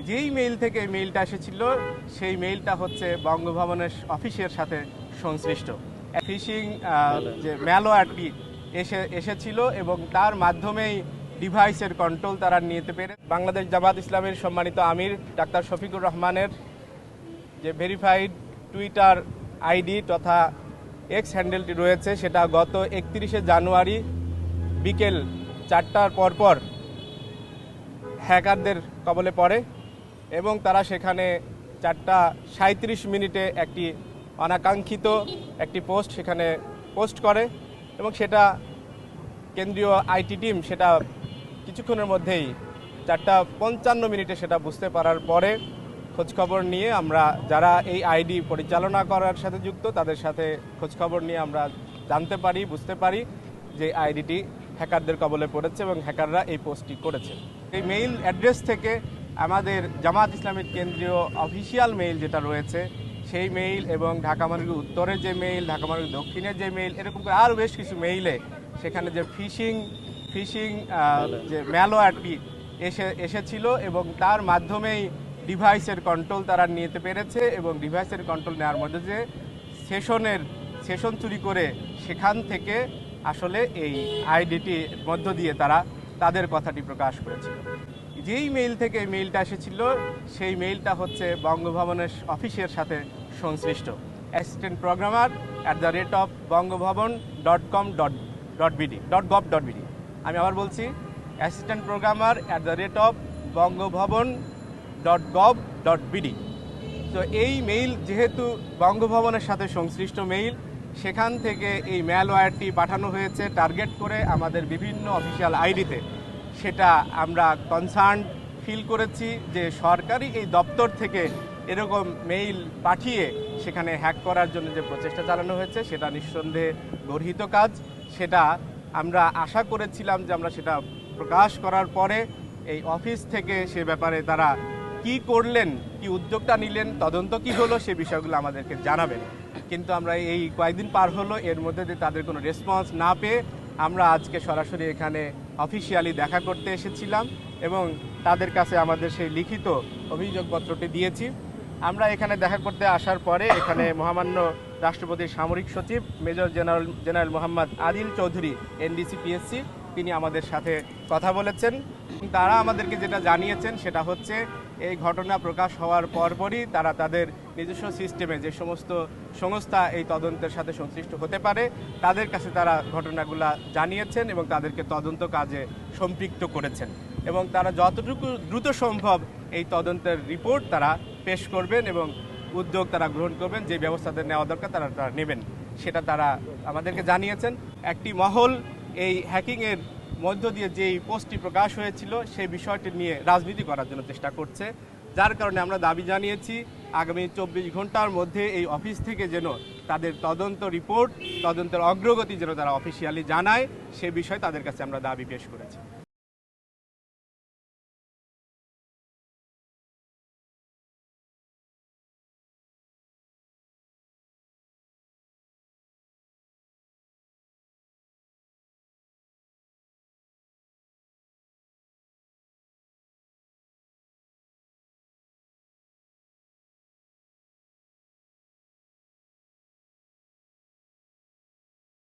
যেই মেইল থেকে এই মেইলটা এসেছিল সেই মেইলটা হচ্ছে বঙ্গভবনের অফিসের সাথে সংশ্লিষ্ট ফিশিং যে ম্যালওয়্যারটি এসেছিল এবং তার মাধ্যমেই ডিভাইসের কন্ট্রোল তারা নিতে পেরে বাংলাদেশ জামাত ইসলামের সম্মানিত আমির ডাক্তার শফিকুর রহমানের যে ভেরিফাইড টুইটার আইডি তথা এক্স হ্যান্ডেলটি রয়েছে সেটা গত 31শে জানুয়ারি বিকেল 4টার পরপর হ্যাকারদের কবলে পড়ে এবং তারা সেখানে 4:37 একটি অনাকাঙ্ক্ষিত একটি পোস্ট সেখানে পোস্ট করে এবং সেটা কেন্দ্রীয় আইটি টিম সেটা কিছুক্ষণের মধ্যেই 4:55 সেটা বুঝতে পারার পরে খোঁজখবর নিয়ে আমরা যারা এই আইডি পরিচালনা করার সাথে যুক্ত তাদের সাথে খোঁজখবর নিয়ে আমরা জানতে পারি বুঝতে পারি যে আইডিটি হ্যাকারদের কবলে পড়েছে এবং হ্যাকাররা এই পোস্টটি করেছে। এই মেইল অ্যাড্রেস থেকে আমাদের জামাত ইসলামের কেন্দ্রীয় অফিসিয়াল মেইল যেটা রয়েছে সেই মেইল এবং ঢাকা মহানগরী উত্তরের যে মেইল, ঢাকা মহানগরী দক্ষিণের যে মেইল, এরকম করে আরও বেশ কিছু মেইলে সেখানে যে ফিশিং যে ম্যালওয়্যারটি এসেছিল এবং তার মাধ্যমেই ডিভাইসের কন্ট্রোল তারা নিতে পেরেছে এবং ডিভাইসের কন্ট্রোল নেওয়ার মধ্যে যে সেশন চুরি করে সেখান থেকে আসলে এই আইডিটির মধ্য দিয়ে তারা তাদের কথাটি প্রকাশ করেছিল। যেই মেইল থেকে এই মেইলটা এসেছিল সেই মেইলটা হচ্ছে বঙ্গভবনের অফিসের সাথে সংশ্লিষ্ট অ্যাসিস্ট্যান্ট প্রোগ্রামার @bongobhavon.com.bd। আমি আবার বলছি অ্যাসিস্ট্যান্ট প্রোগ্রামার @bongobhavon.gov.bd। তো এই মেইল যেহেতু বঙ্গভবনের সাথে সংশ্লিষ্ট মেইল, সেখান থেকে এই ম্যালওয়্যারটি পাঠানো হয়েছে টার্গেট করে আমাদের বিভিন্ন অফিসিয়াল আইডিতে। সেটা আমরা কনসার্ন ফিল করেছি যে সরকারি এই দপ্তর থেকে এরকম মেইল পাঠিয়ে সেখানে হ্যাক করার জন্য যে প্রচেষ্টা চালানো হয়েছে সেটা নিঃসন্দেহে গর্হিত কাজ। সেটা আমরা আশা করেছিলাম যে আমরা সেটা প্রকাশ করার পরে এই অফিস থেকে সে ব্যাপারে তারা কি করলেন, কি উদ্যোগটা নিলেন, তদন্ত কি হলো সে বিষয়গুলো আমাদেরকে জানাবেন। কিন্তু আমরা এই কয়েকদিন পার হলো, এর মধ্যে দিয়ে তাদের কোনো রেসপন্স না পেয়ে আমরা আজকে সরাসরি এখানে অফিসিয়ালি দেখা করতে এসেছিলাম এবং তাদের কাছে আমাদের সেই লিখিত অভিযোগপত্রটি দিয়েছি। আমরা এখানে দেখা করতে আসার পরে এখানে মহামান্য রাষ্ট্রপতির সামরিক সচিব major general Mohammad Adil Chowdhury NDC PSC তিনি আমাদের সাথে কথা বলেছেন। তারা আমাদেরকে যেটা জানিয়েছেন সেটা হচ্ছে এই ঘটনা প্রকাশ হওয়ার পরপরই তারা তাদের নিজস্ব সিস্টেমে যে সমস্ত সংস্থা এই তদন্তের সাথে সংশ্লিষ্ট হতে পারে তাদের কাছে তারা ঘটনাগুলো জানিয়েছেন এবং তাদেরকে তদন্ত কাজে সম্পৃক্ত করেছেন এবং তারা যতটুকু দ্রুত সম্ভব এই তদন্তের রিপোর্ট তারা পেশ করবেন এবং উদ্যোগ তারা গ্রহণ করবেন, যে ব্যবস্থা নেওয়া দরকার তারা নেবেন সেটা তারা আমাদেরকে জানিয়েছেন। একটি মহল এই হ্যাকিংয়ের মধ্য দিয়ে যেই পোস্টটি প্রকাশ হয়েছিল সেই বিষয়টি নিয়ে রাজনীতি করার জন্য চেষ্টা করছে, যার কারণে আমরা দাবি জানিয়েছি আগামী 24 ঘন্টার মধ্যে এই অফিস থেকে যেন তাদের তদন্ত রিপোর্ট, তদন্তের অগ্রগতি যেন তারা অফিসিয়ালি জানায় সে বিষয়ে তাদের কাছে আমরা দাবি পেশ করেছি।